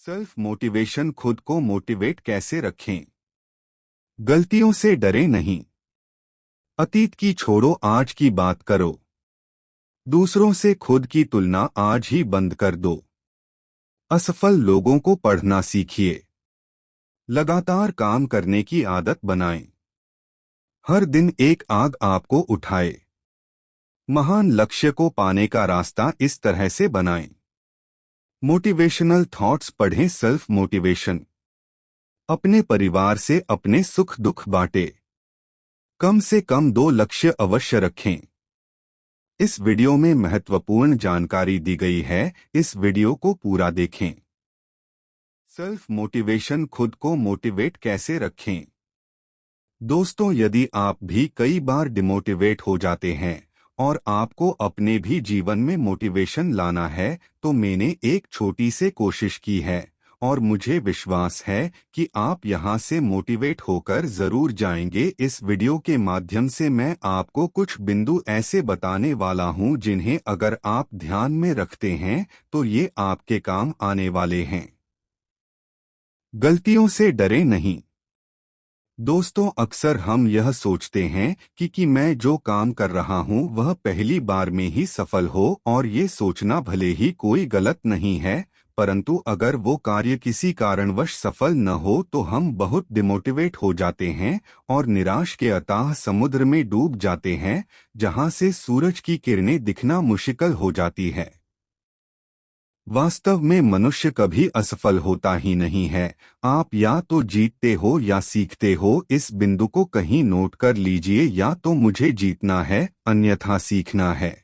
Self motivation खुद को motivate कैसे रखें। गलतियों से डरे नहीं। अतीत की छोड़ो, आज की बात करो। दूसरों से खुद की तुलना आज ही बंद कर दो। असफल लोगों को पढ़ना सीखिए। लगातार काम करने की आदत बनाएं। हर दिन एक आग आपको उठाए। महान लक्ष्य को पाने का रास्ता इस तरह से बनाएं। मोटिवेशनल थॉट्स पढ़ें। Self motivation. अपने परिवार से अपने सुख दुख बांटे। कम से कम 2 लक्ष्य अवश्य रखें। इस वीडियो में महत्वपूर्ण जानकारी दी गई है, इस वीडियो को पूरा देखें। सेल्फ मोटिवेशन खुद को मोटिवेट कैसे रखें। दोस्तों, यदि आप भी कई बार डिमोटिवेट हो जाते हैं और आपको अपने भी जीवन में मोटिवेशन लाना है, तो मैंने एक छोटी सी कोशिश की है और मुझे विश्वास है कि आप यहां से मोटिवेट होकर जरूर जाएंगे। इस वीडियो के माध्यम से मैं आपको कुछ बिंदु ऐसे बताने वाला हूं जिन्हें अगर आप ध्यान में रखते हैं तो ये आपके काम आने वाले हैं। गलतियों से डरे नहीं। दोस्तों, अक्सर हम यह सोचते हैं कि मैं जो काम कर रहा हूं वह पहली बार में ही सफल हो, और ये सोचना भले ही कोई गलत नहीं है, परंतु अगर वो कार्य किसी कारणवश सफल न हो तो हम बहुत डिमोटिवेट हो जाते हैं और निराश के अथाह समुद्र में डूब जाते हैं, जहां से सूरज की किरणें दिखना मुश्किल हो जाती है। वास्तव में मनुष्य कभी असफल होता ही नहीं है। आप या तो जीतते हो या सीखते हो। इस बिंदु को कहीं नोट कर लीजिए, या तो मुझे जीतना है अन्यथा सीखना है।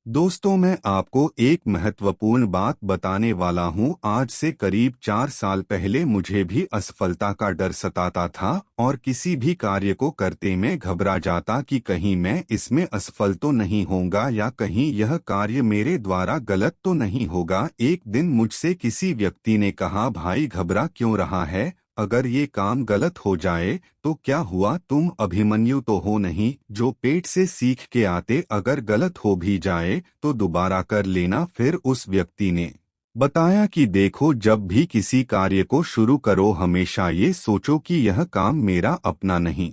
दोस्तों, मैं आपको एक महत्वपूर्ण बात बताने वाला हूं। आज से करीब 4 साल पहले मुझे भी असफलता का डर सताता था और किसी भी कार्य को करते में घबरा जाता कि कहीं मैं इसमें असफल तो नहीं होऊंगा या कहीं यह कार्य मेरे द्वारा गलत तो नहीं होगा। एक दिन मुझसे किसी व्यक्ति ने कहा, भाई घबरा क्यों रहा है, अगर ये काम गलत हो जाए तो क्या हुआ, तुम अभिमन्यु तो हो नहीं जो पेट से सीख के आते, अगर गलत हो भी जाए तो दोबारा कर लेना। फिर उस व्यक्ति ने बताया कि देखो, जब भी किसी कार्य को शुरू करो हमेशा ये सोचो कि यह काम मेरा अपना नहीं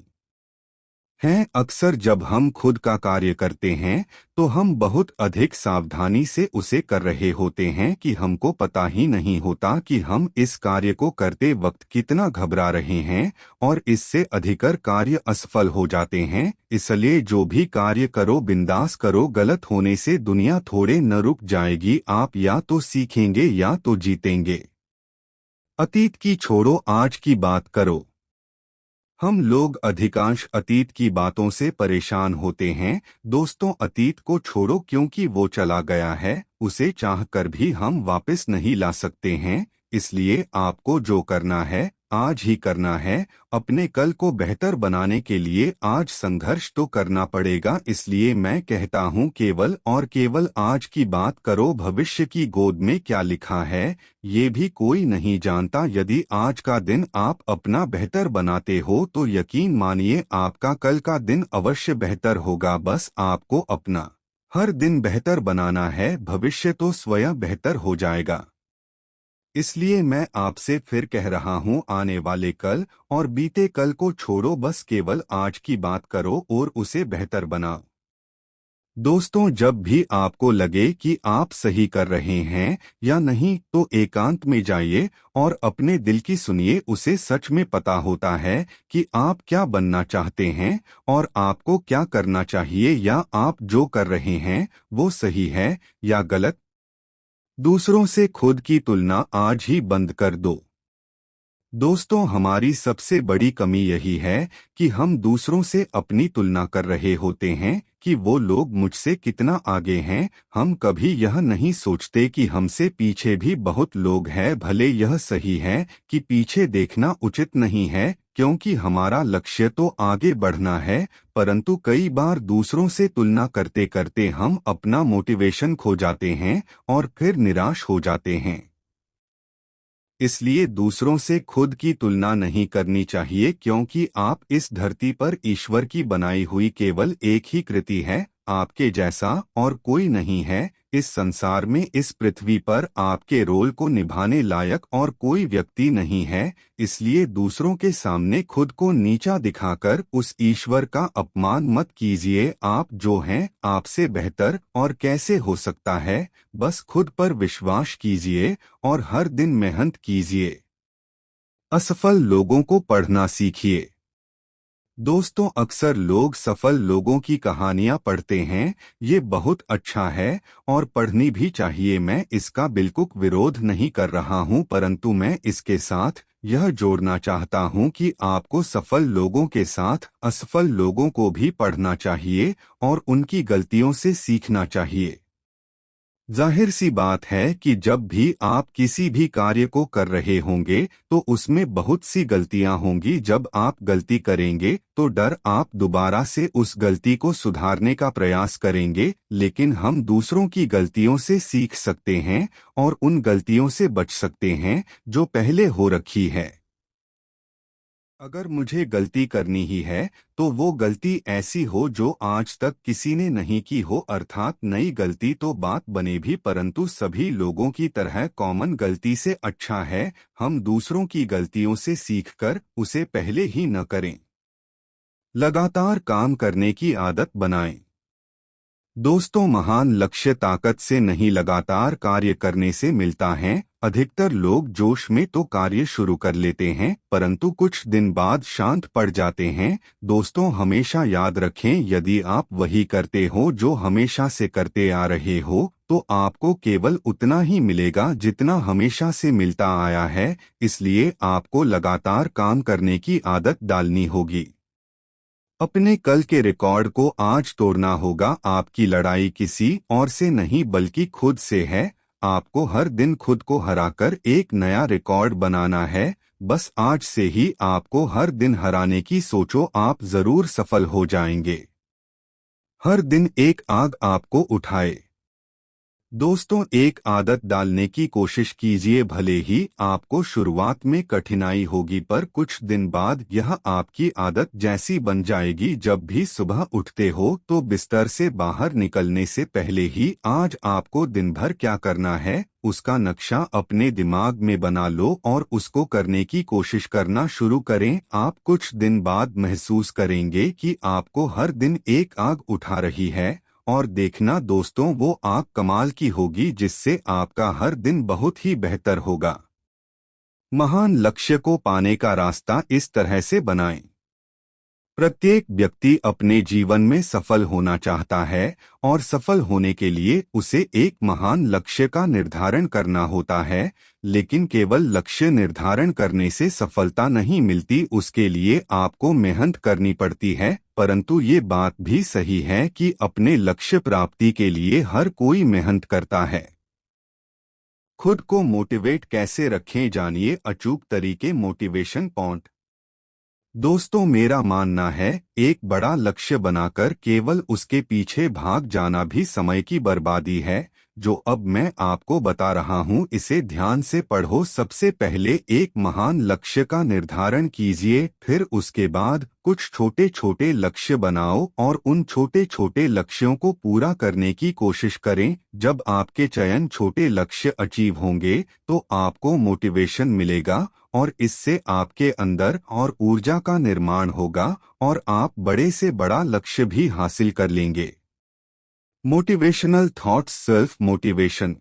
है। अक्सर जब हम खुद का कार्य करते हैं तो हम बहुत अधिक सावधानी से उसे कर रहे होते हैं कि हमको पता ही नहीं होता कि हम इस कार्य को करते वक्त कितना घबरा रहे हैं, और इससे अधिकतर कार्य असफल हो जाते हैं। इसलिए जो भी कार्य करो बिंदास करो, गलत होने से दुनिया थोड़े न रुक जाएगी। आप या तो सीखेंगे या तो जीतेंगे। अतीत की छोड़ो, आज की बात करो। हम लोग अधिकांश अतीत की बातों से परेशान होते हैं। दोस्तों, अतीत को छोड़ो क्योंकि वो चला गया है, उसे चाहकर भी हम वापस नहीं ला सकते हैं। इसलिए आपको जो करना है आज ही करना है। अपने कल को बेहतर बनाने के लिए आज संघर्ष तो करना पड़ेगा। इसलिए मैं कहता हूँ, केवल और केवल आज की बात करो। भविष्य की गोद में क्या लिखा है ये भी कोई नहीं जानता। यदि आज का दिन आप अपना बेहतर बनाते हो तो यकीन मानिए आपका कल का दिन अवश्य बेहतर होगा। बस आपको अपना हर दिन बेहतर बनाना है, भविष्य तो स्वयं बेहतर हो जाएगा। इसलिए मैं आपसे फिर कह रहा हूं, आने वाले कल और बीते कल को छोड़ो, बस केवल आज की बात करो और उसे बेहतर बनाओ। दोस्तों, जब भी आपको लगे कि आप सही कर रहे हैं या नहीं तो एकांत में जाइए और अपने दिल की सुनिए। उसे सच में पता होता है कि आप क्या बनना चाहते हैं और आपको क्या करना चाहिए, या आप जो कर रहे हैं वो सही है या गलत। दूसरों से खुद की तुलना आज ही बंद कर दो। दोस्तों, हमारी सबसे बड़ी कमी यही है कि हम दूसरों से अपनी तुलना कर रहे होते हैं कि वो लोग मुझसे कितना आगे हैं। हम कभी यह नहीं सोचते कि हमसे पीछे भी बहुत लोग हैं। भले यह सही है कि पीछे देखना उचित नहीं है, क्योंकि हमारा लक्ष्य तो आगे बढ़ना है, परंतु कई बार दूसरों से तुलना करते करते हम अपना मोटिवेशन खो जाते हैं और फिर निराश हो जाते हैं। इसलिए दूसरों से खुद की तुलना नहीं करनी चाहिए, क्योंकि आप इस धरती पर ईश्वर की बनाई हुई केवल एक ही कृति है, आपके जैसा और कोई नहीं है। इस संसार में, इस पृथ्वी पर आपके रोल को निभाने लायक और कोई व्यक्ति नहीं है, इसलिए दूसरों के सामने खुद को नीचा दिखाकर उस ईश्वर का अपमान मत कीजिए। आप जो हैं आपसे बेहतर और कैसे हो सकता है। बस खुद पर विश्वास कीजिए और हर दिन मेहनत कीजिए। असफल लोगों को पढ़ना सीखिए। दोस्तों, अक्सर लोग सफल लोगों की कहानियां पढ़ते हैं, ये बहुत अच्छा है और पढ़नी भी चाहिए। मैं इसका बिल्कुल विरोध नहीं कर रहा हूं, परंतु मैं इसके साथ यह जोड़ना चाहता हूं कि आपको सफल लोगों के साथ असफल लोगों को भी पढ़ना चाहिए और उनकी गलतियों से सीखना चाहिए। जाहिर सी बात है कि जब भी आप किसी भी कार्य को कर रहे होंगे तो उसमें बहुत सी गलतियां होंगी। जब आप गलती करेंगे तो डर आप दोबारा से उस गलती को सुधारने का प्रयास करेंगे, लेकिन हम दूसरों की गलतियों से सीख सकते हैं और उन गलतियों से बच सकते हैं जो पहले हो रखी है। अगर मुझे गलती करनी ही है तो वो गलती ऐसी हो जो आज तक किसी ने नहीं की हो, अर्थात नई गलती तो बात बने भी, परंतु सभी लोगों की तरह कॉमन गलती से अच्छा है हम दूसरों की गलतियों से सीखकर उसे पहले ही न करें। लगातार काम करने की आदत बनाएं। दोस्तों, महान लक्ष्य ताकत से नहीं लगातार कार्य करने से मिलता है। अधिकतर लोग जोश में तो कार्य शुरू कर लेते हैं परंतु कुछ दिन बाद शांत पड़ जाते हैं। दोस्तों, हमेशा याद रखें, यदि आप वही करते हो जो हमेशा से करते आ रहे हो तो आपको केवल उतना ही मिलेगा जितना हमेशा से मिलता आया है। इसलिए आपको लगातार काम करने की आदत डालनी होगी। अपने कल के रिकॉर्ड को आज तोड़ना होगा। आपकी लड़ाई किसी और से नहीं बल्कि खुद से है। आपको हर दिन खुद को हराकर एक नया रिकॉर्ड बनाना है। बस आज से ही आपको हर दिन हराने की सोचो, आप जरूर सफल हो जाएंगे। हर दिन एक आग आपको उठाए। दोस्तों, एक आदत डालने की कोशिश कीजिए, भले ही आपको शुरुआत में कठिनाई होगी पर कुछ दिन बाद यह आपकी आदत जैसी बन जाएगी। जब भी सुबह उठते हो तो बिस्तर से बाहर निकलने से पहले ही आज आपको दिन भर क्या करना है उसका नक्शा अपने दिमाग में बना लो और उसको करने की कोशिश करना शुरू करें। आप कुछ दिन बाद महसूस करेंगे कि आपको हर दिन एक आग उठा रही है और देखना दोस्तों, वो आग कमाल की होगी जिससे आपका हर दिन बहुत ही बेहतर होगा। महान लक्ष्य को पाने का रास्ता इस तरह से बनाएं। प्रत्येक व्यक्ति अपने जीवन में सफल होना चाहता है और सफल होने के लिए उसे एक महान लक्ष्य का निर्धारण करना होता है, लेकिन केवल लक्ष्य निर्धारण करने से सफलता नहीं मिलती, उसके लिए आपको मेहनत करनी पड़ती है। परंतु ये बात भी सही है कि अपने लक्ष्य प्राप्ति के लिए हर कोई मेहनत करता है। खुद को मोटिवेट कैसे रखें, जानिए अचूक तरीके। Motivation point. दोस्तों, मेरा मानना है एक बड़ा लक्ष्य बनाकर केवल उसके पीछे भाग जाना भी समय की बर्बादी है। जो अब मैं आपको बता रहा हूं इसे ध्यान से पढ़ो। सबसे पहले एक महान लक्ष्य का निर्धारण कीजिए, फिर उसके बाद कुछ छोटे छोटे लक्ष्य बनाओ और उन छोटे छोटे लक्ष्यों को पूरा करने की कोशिश करें। जब आपके चयन छोटे लक्ष्य अचीव होंगे तो आपको मोटिवेशन मिलेगा और इससे आपके अंदर और ऊर्जा का निर्माण होगा और आप बड़े से बड़ा लक्ष्य भी हासिल कर लेंगे। Motivational thoughts. Self motivation.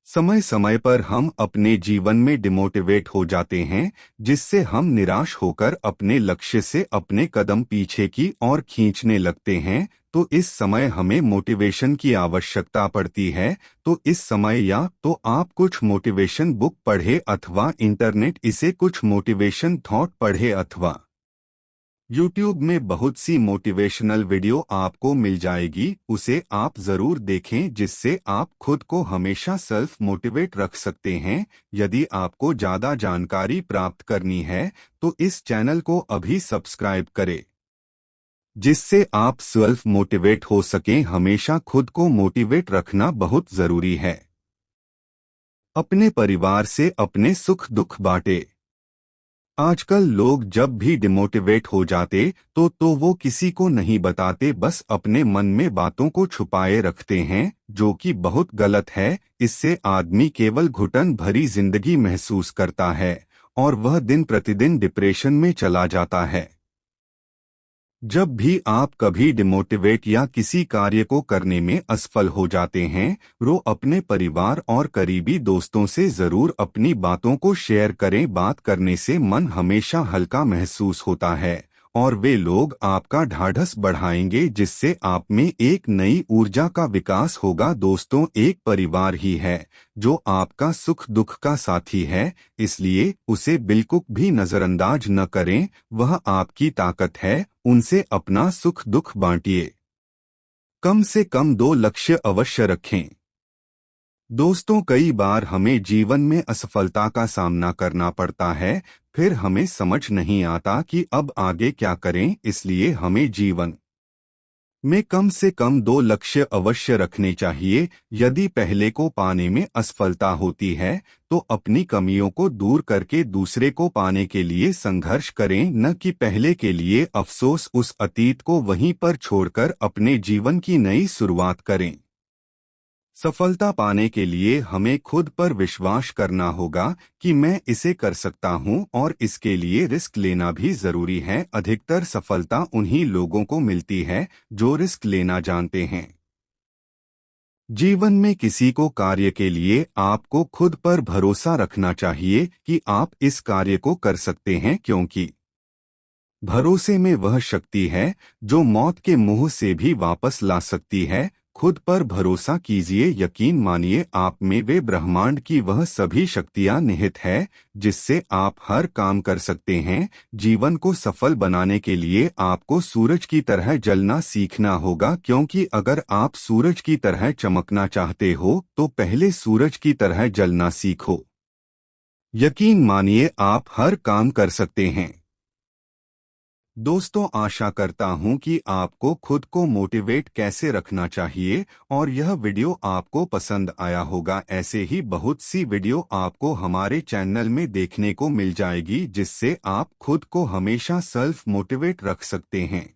समय समय पर हम अपने जीवन में डिमोटिवेट हो जाते हैं जिससे हम निराश होकर अपने लक्ष्य से अपने कदम पीछे की ओर खींचने लगते हैं। तो इस समय हमें मोटिवेशन की आवश्यकता पड़ती है। तो इस समय या तो आप कुछ मोटिवेशन बुक पढ़े अथवा इंटरनेट इसे कुछ मोटिवेशन थॉट पढ़े अथवा यूट्यूब में बहुत सी मोटिवेशनल वीडियो आपको मिल जाएगी, उसे आप जरूर देखें जिससे आप खुद को हमेशा सेल्फ मोटिवेट रख सकते हैं। यदि आपको ज़्यादा जानकारी प्राप्त करनी है तो इस चैनल को अभी सब्सक्राइब करें जिससे आप सेल्फ मोटिवेट हो सकें। हमेशा खुद को मोटिवेट रखना बहुत जरूरी है। अपने परिवार से अपने सुख दुख बांटे। आजकल लोग जब भी डिमोटिवेट हो जाते तो वो किसी को नहीं बताते, बस अपने मन में बातों को छुपाए रखते हैं, जो कि बहुत गलत है। इससे आदमी केवल घुटन भरी जिंदगी महसूस करता है और वह दिन प्रतिदिन डिप्रेशन में चला जाता है। जब भी आप कभी डिमोटिवेट या किसी कार्य को करने में असफल हो जाते हैं, रो अपने परिवार और करीबी दोस्तों से जरूर अपनी बातों को शेयर करें। बात करने से मन हमेशा हल्का महसूस होता है और वे लोग आपका ढाढ़स बढ़ाएंगे, जिससे आप में एक नई ऊर्जा का विकास होगा। दोस्तों एक परिवार ही है जो आपका सुख दुख का साथी है, इसलिए उसे बिल्कुल भी नजरअंदाज न करें। वह आपकी ताकत है, उनसे अपना सुख दुख बांटिए। कम से कम 2 लक्ष्य अवश्य रखें। दोस्तों कई बार हमें जीवन में असफलता का सामना करना पड़ता है, फिर हमें समझ नहीं आता कि अब आगे क्या करें। इसलिए हमें जीवन में कम से कम 2 लक्ष्य अवश्य रखने चाहिए। यदि पहले को पाने में असफलता होती है तो अपनी कमियों को दूर करके दूसरे को पाने के लिए संघर्ष करें, न कि पहले के लिए अफसोस। उस अतीत को वहीं पर छोड़कर अपने जीवन की नई शुरुआत करें। सफलता पाने के लिए हमें खुद पर विश्वास करना होगा कि मैं इसे कर सकता हूं, और इसके लिए रिस्क लेना भी जरूरी है। अधिकतर सफलता उन्हीं लोगों को मिलती है जो रिस्क लेना जानते हैं। जीवन में किसी को कार्य के लिए आपको खुद पर भरोसा रखना चाहिए कि आप इस कार्य को कर सकते हैं, क्योंकि भरोसे में वह शक्ति है जो मौत के मुंह से भी वापस ला सकती है। खुद पर भरोसा कीजिए, यकीन मानिए आप में वे ब्रह्मांड की वह सभी शक्तियां निहित है जिससे आप हर काम कर सकते हैं। जीवन को सफल बनाने के लिए आपको सूरज की तरह जलना सीखना होगा, क्योंकि अगर आप सूरज की तरह चमकना चाहते हो तो पहले सूरज की तरह जलना सीखो। यकीन मानिए आप हर काम कर सकते हैं। दोस्तों आशा करता हूं कि आपको खुद को मोटिवेट कैसे रखना चाहिए और यह वीडियो आपको पसंद आया होगा। ऐसे ही बहुत सी वीडियो आपको हमारे चैनल में देखने को मिल जाएगी, जिससे आप खुद को हमेशा सेल्फ मोटिवेट रख सकते हैं।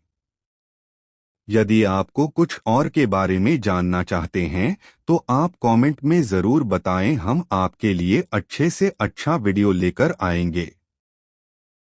यदि आपको कुछ और के बारे में जानना चाहते हैं तो आप कमेंट में जरूर बताएं, हम आपके लिए अच्छे से अच्छा वीडियो लेकर आएंगे।